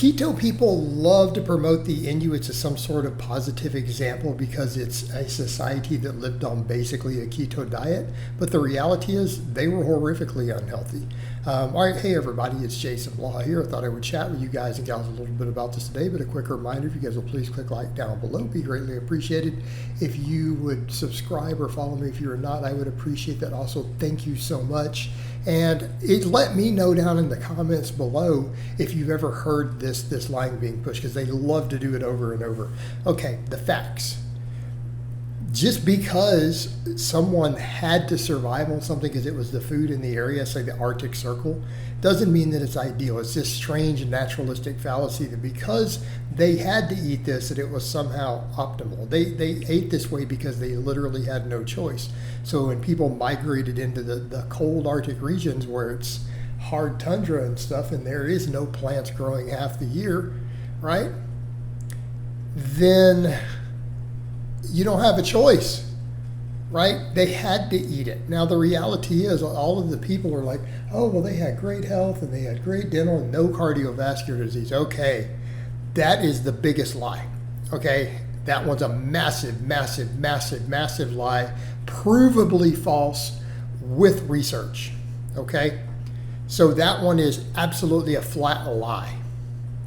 Keto people love to promote the Inuits as some sort of positive example because it's a society that lived on basically a keto diet. But the reality is they were horrifically unhealthy. All right, hey everybody, it's Jason Blaha here. I thought I would chat with you guys and gals a little bit about this today, but a quick reminder, if you guys will please click like down below, be greatly appreciated. If you would subscribe or follow me if you're not, I would appreciate that also. Thank you so much. And let me know down in the comments below if you've ever heard this line being pushed, because they love to do it over and over. Okay, the facts. Just because someone had to survive on something because it was the food in the area, say the Arctic Circle, doesn't mean that it's ideal. It's this strange naturalistic fallacy that because they had to eat this, that it was somehow optimal. They ate this way because they literally had no choice. So when people migrated into the cold Arctic regions where it's hard tundra and stuff, and there is no plants growing half the year, right? Then you don't have a choice, right? They had to eat it. Now, the reality is all of the people are like, oh, well, they had great health and they had great dental and no cardiovascular disease. Okay, that is the biggest lie, okay? That one's a massive, massive, massive, massive lie, provably false with research, okay? So that one is absolutely a flat lie.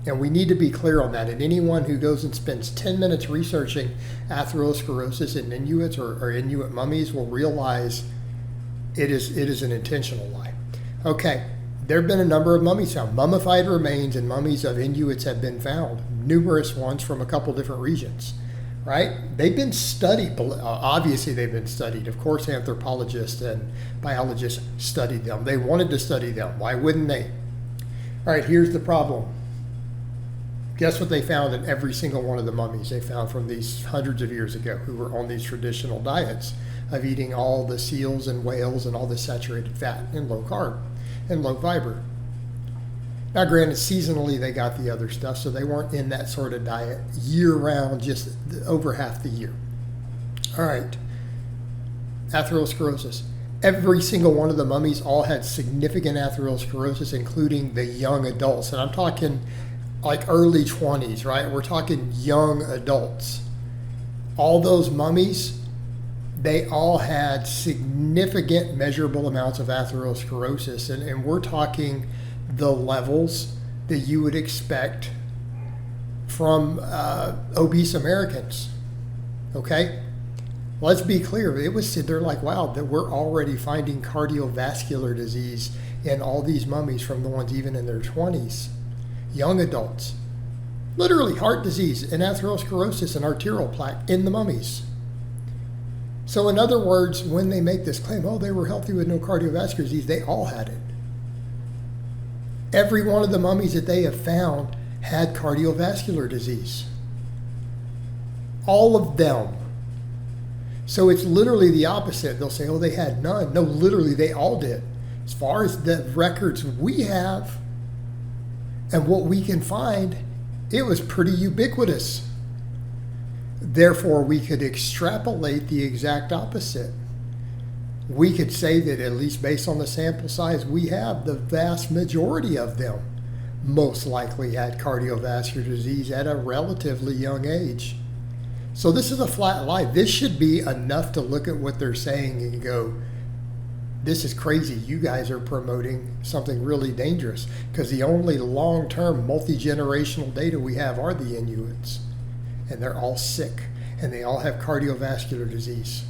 And we need to be clear on that. And anyone who goes and spends 10 minutes researching atherosclerosis in Inuits or Inuit mummies will realize it is an intentional lie. Okay, there have been a number of mummies found. Mummified remains and mummies of Inuits have been found, numerous ones from a couple different regions, right? They've been studied. Obviously, they've been studied. Of course, anthropologists and biologists studied them. They wanted to study them. Why wouldn't they? All right, here's the problem. Guess what they found in every single one of the mummies they found from these hundreds of years ago who were on these traditional diets of eating all the seals and whales and all the saturated fat and low carb and low fiber. Now, granted, seasonally they got the other stuff, so they weren't in that sort of diet year round, just over half the year. All right, atherosclerosis. Every single one of the mummies all had significant atherosclerosis, including the young adults. And I'm talking like early 20s, right? We're talking young adults. All those mummies, they all had significant measurable amounts of atherosclerosis. And we're talking the levels that you would expect from obese Americans, okay? Let's be clear. They're like, wow, that we're already finding cardiovascular disease in all these mummies from the ones even in their 20s. Young adults, literally heart disease and atherosclerosis and arterial plaque in the mummies. So in other words, when they make this claim, oh, they were healthy with no cardiovascular disease, they all had it. Every one of the mummies that they have found had cardiovascular disease. All of them. So it's literally the opposite. They'll say, oh, they had none. No, literally they all did. As far as the records we have, and what we can find, it was pretty ubiquitous. Therefore, we could extrapolate the exact opposite. We could say that, at least based on the sample size we have, the vast majority of them most likely had cardiovascular disease at a relatively young age. So this is a flat lie. This should be enough to look at what they're saying and go, this is crazy. You guys are promoting something really dangerous, because the only long-term multi-generational data we have are the Inuits, and they're all sick and they all have cardiovascular disease.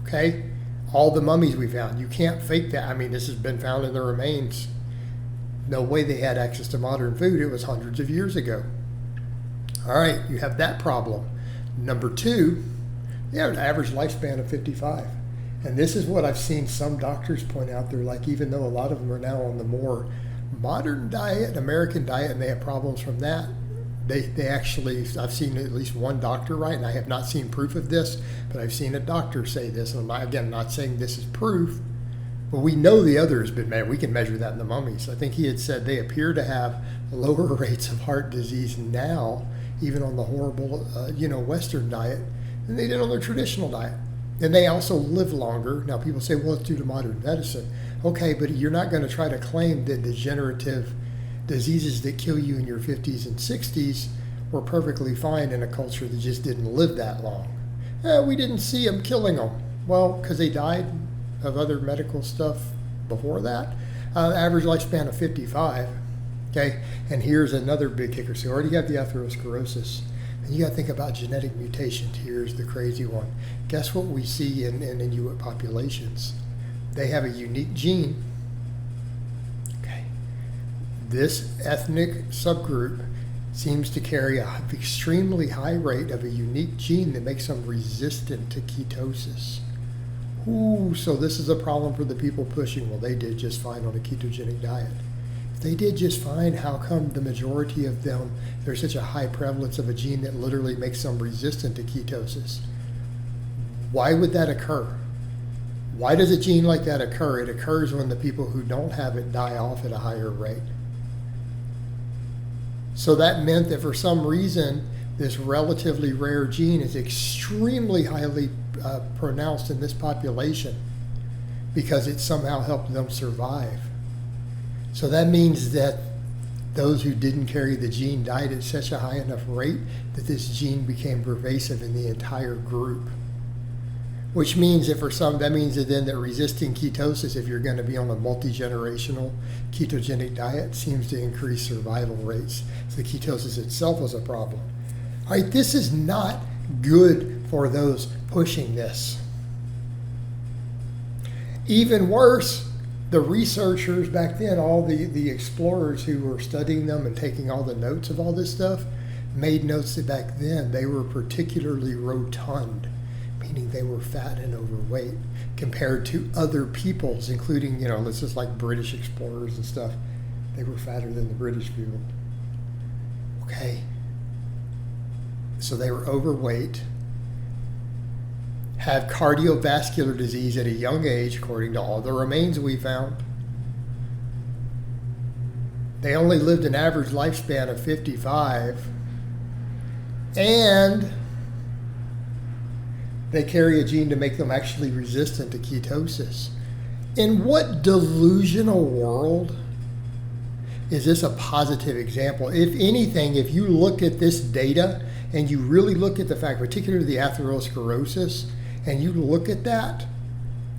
Okay? All the mummies we found, you can't fake that. I mean, this has been found in the remains. No way they had access to modern food. It was hundreds of years ago. All right, you have that problem. Number two, they have an average lifespan of 55. And this is what I've seen some doctors point out. They're like, even though a lot of them are now on the more modern diet, American diet, and they have problems from that, they actually, I've seen at least one doctor, right? And I have not seen proof of this, but I've seen a doctor say this. And I'm not saying this is proof, but we know the other has been measured. We can measure that in the mummies. I think he had said they appear to have lower rates of heart disease now, even on the horrible, Western diet, than they did on their traditional diet. And they also live longer. Now, people say, well, it's due to modern medicine. Okay, but you're not going to try to claim that degenerative diseases that kill you in your 50s and 60s were perfectly fine in a culture that just didn't live that long. We didn't see them killing them. Well, because they died of other medical stuff before that. Average lifespan of 55. Okay, and here's another big kicker. So you already have the atherosclerosis. And you got to think about genetic mutations. Here's the crazy one. Guess what we see in Inuit populations? They have a unique gene. Okay. This ethnic subgroup seems to carry an extremely high rate of a unique gene that makes them resistant to ketosis. Ooh, so this is a problem for the people pushing. Well, they did just fine on a ketogenic diet. If they did just fine, how come the majority of them, there's such a high prevalence of a gene that literally makes them resistant to ketosis? Why would that occur? Why does a gene like that occur? It occurs when the people who don't have it die off at a higher rate. So that meant that for some reason, this relatively rare gene is extremely highly pronounced in this population because it somehow helped them survive. So that means that those who didn't carry the gene died at such a high enough rate that this gene became pervasive in the entire group. Which means that for some, that means that then that resisting ketosis, if you're going to be on a multi-generational ketogenic diet, seems to increase survival rates. So ketosis itself was a problem. All right, this is not good for those pushing this. Even worse, the researchers back then, all the explorers who were studying them and taking all the notes of all this stuff, made notes that back then they were particularly rotund, meaning they were fat and overweight compared to other peoples, including, let's just like British explorers and stuff. They were fatter than the British people. Okay. So they were overweight, had cardiovascular disease at a young age, according to all the remains we found. They only lived an average lifespan of 55, and they carry a gene to make them actually resistant to ketosis. In what delusional world is this a positive example? If anything, if you look at this data and you really look at the fact, particularly the atherosclerosis, and you look at that,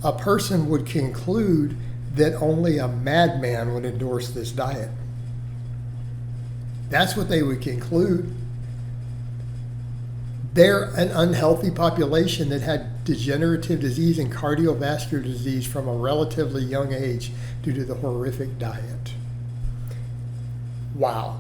a person would conclude that only a madman would endorse this diet. That's what they would conclude. They're an unhealthy population that had degenerative disease and cardiovascular disease from a relatively young age due to the horrific diet. Wow.